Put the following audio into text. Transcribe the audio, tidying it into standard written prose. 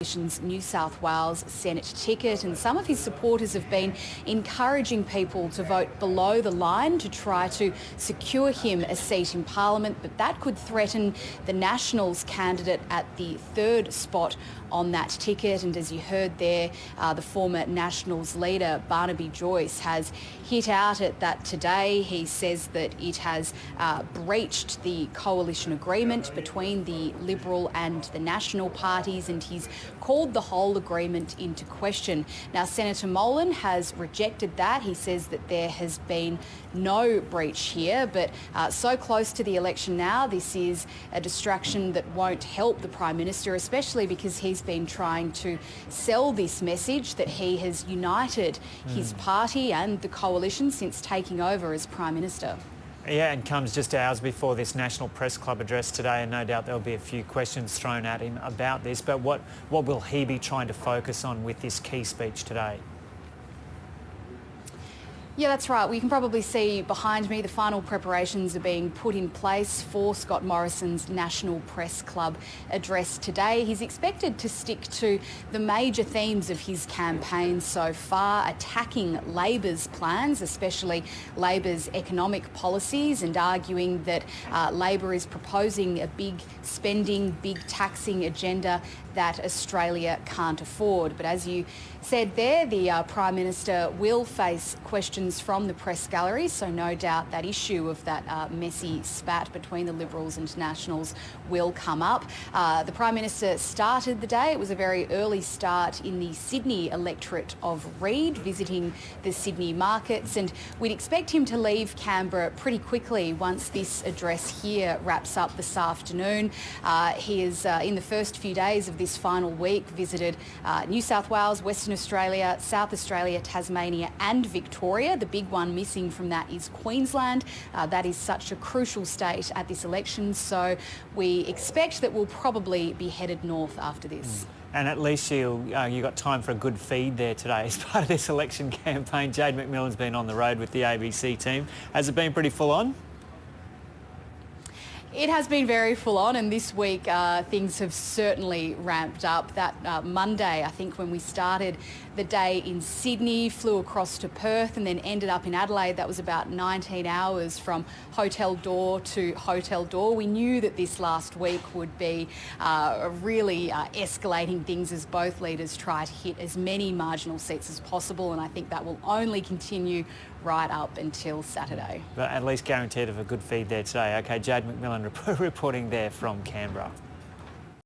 Coalition's New South Wales Senate ticket, and some of his supporters have been encouraging people to vote below the line to try to secure him a seat in Parliament, but that could threaten the Nationals candidate at the third spot on that ticket. And as you heard there, the former Nationals leader Barnaby Joyce has hit out at that today. He says that it has breached the coalition agreement between the Liberal and the National parties, and he's called the whole agreement into question. Now, Senator Molan has rejected that. He says that there has been no breach here, but so close to the election now, this is a distraction that won't help the Prime Minister, especially because he's been trying to sell this message that he has united his party and the coalition since taking over as Prime Minister. Yeah, and comes just hours before this National Press Club address today, and no doubt there'll be a few questions thrown at him about this. But what will he be trying to focus on with this key speech today? Yeah, that's right. We can probably see behind me the final preparations are being put in place for Scott Morrison's National Press Club address today. He's expected to stick to the major themes of his campaign so far, attacking Labor's plans, especially Labor's economic policies, and arguing that Labor is proposing a big spending, big taxing agenda that Australia can't afford. But as you said there, the Prime Minister will face questions from the press gallery, so no doubt that issue of that messy spat between the Liberals and Nationals will come up. The Prime Minister started the day, it was a very early start in the Sydney electorate of Reid, visiting the Sydney markets, and we'd expect him to leave Canberra pretty quickly once this address here wraps up this afternoon. He is, in the first few days of this final week, visited New South Wales, Western Australia, South Australia, Tasmania and Victoria. The big one missing from that is Queensland. That is such a crucial state at this election, so we expect that we'll probably be headed north after this. And at least you got time for a good feed there today as part of this election campaign. Jade McMillan's been on the road with the ABC team. Has it been pretty full on? It has been very full on, and this week things have certainly ramped up. That Monday, I think, when we started the day in Sydney, flew across to Perth and then ended up in Adelaide. That was about 19 hours from hotel door to hotel door. We knew that this last week would be really escalating things as both leaders try to hit as many marginal seats as possible, and I think that will only continue right up until Saturday. But at least guaranteed of a good feed there today. Okay, Jade McMillan reporting there from Canberra.